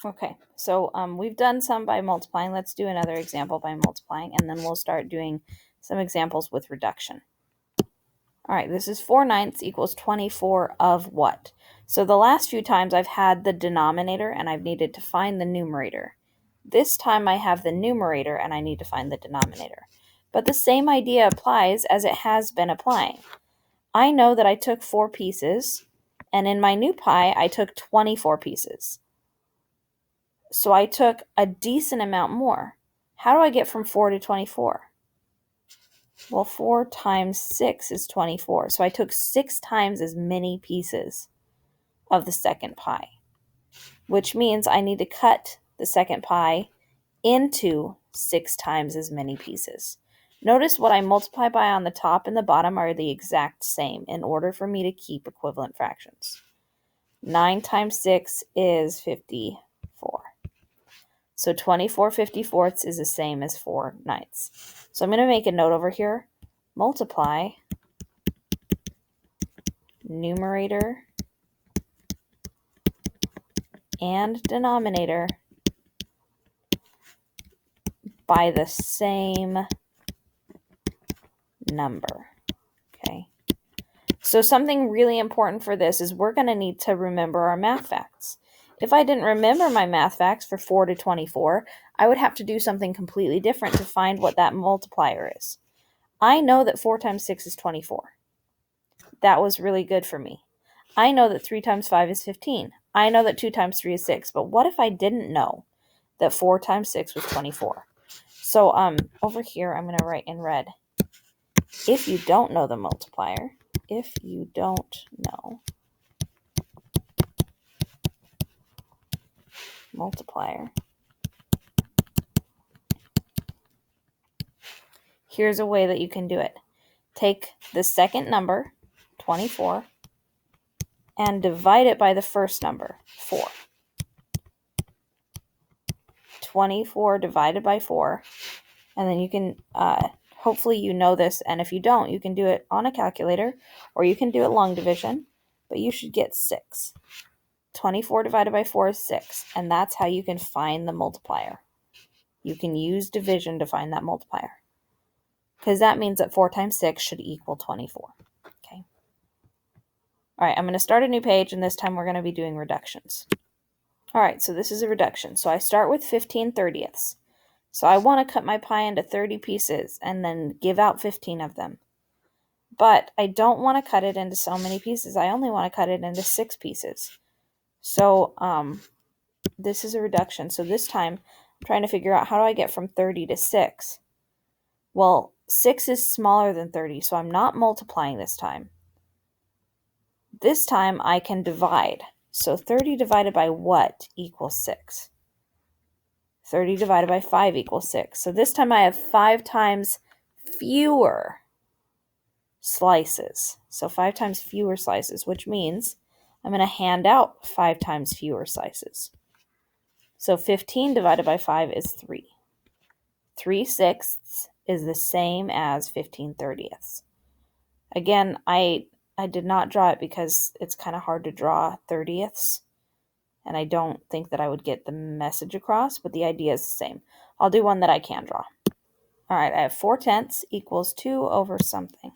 Okay, so we've done some by multiplying. Let's do another example by multiplying, and then we'll start doing some examples with reduction. All right, this is 4/9 equals 24 of what? So the last few times I've had the denominator and I've needed to find the numerator. This time I have the numerator and I need to find the denominator. But the same idea applies as it has been applying. I know that I took 4 pieces, and in my new pie, I took 24 pieces. So I took a decent amount more. How do I get from 4 to 24? Well, 4 times 6 is 24. So I took 6 times as many pieces of the second pie, which means I need to cut the second pie into 6 times as many pieces. Notice what I multiply by on the top and the bottom are the exact same in order for me to keep equivalent fractions. 9 times 6 is 54. So 24/54 is the same as 4/9. So I'm going to make a note over here. Multiply numerator and denominator by the same number. Okay. So something really important for this is we're going to need to remember our math facts. If I didn't remember my math facts for 4 to 24, I would have to do something completely different to find what that multiplier is. I know that 4 times 6 is 24. That was really good for me. I know that 3 times 5 is 15. I know that 2 times 3 is 6. But what if I didn't know that 4 times 6 was 24? So over here, I'm going to write in red. If you don't know the multiplier, if you don't know multiplier, here's a way that you can do it. Take the second number, 24, and divide it by the first number, 4. 24 divided by 4, and then you can, hopefully you know this, and if you don't, you can do it on a calculator, or you can do it long division, but you should get 6. 24 divided by 4 is 6, and that's how you can find the multiplier. You can use division to find that multiplier, because that means that 4 times 6 should equal 24. Okay. All right, I'm going to start a new page, and this time we're going to be doing reductions. All right, so this is a reduction. So I start with 15/30. So I want to cut my pie into 30 pieces and then give out 15 of them. But I don't want to cut it into so many pieces. I only want to cut it into 6 pieces. So this is a reduction. So this time I'm trying to figure out how do I get from 30 to 6. Well, 6 is smaller than 30, so I'm not multiplying this time. This time I can divide. So 30 divided by what equals 6? 30 divided by 5 equals 6. So this time I have 5 times fewer slices. So 5 times fewer slices, which means I'm going to hand out 5 times fewer slices. So 15 divided by 5 is 3. 3/6 is the same as 15/30. Again, I did not draw it because it's kind of hard to draw 30ths, and I don't think that I would get the message across, but the idea is the same. I'll do one that I can draw. All right, I have 4/10 equals 2 over something.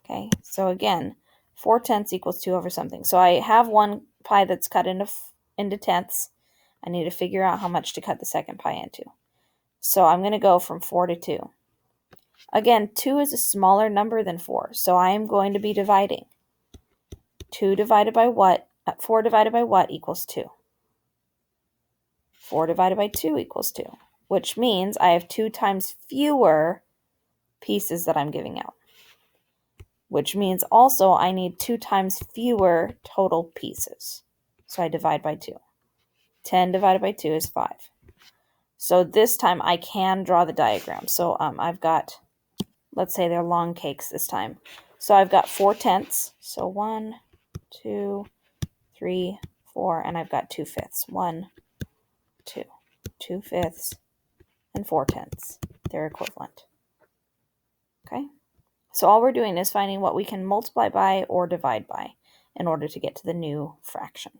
Okay, so again, 4/10 equals 2 over something. So I have one pie that's cut into tenths. I need to figure out how much to cut the second pie into. So I'm going to go from 4 to 2. Again, 2 is a smaller number than 4, so I am going to be dividing. 2 divided by what? 4 divided by what equals 2? 4 divided by 2 equals 2, which means I have 2 times fewer pieces that I'm giving out, which means also I need 2 times fewer total pieces. So I divide by 2. 10 divided by 2 is 5. So this time I can draw the diagram. So I've got, let's say they're long cakes this time. So I've got 4/10. So 1, 2, 3, 4, and I've got 2/5. 1, 2, 2/5, and 4/10. They're equivalent. Okay? So all we're doing is finding what we can multiply by or divide by in order to get to the new fraction.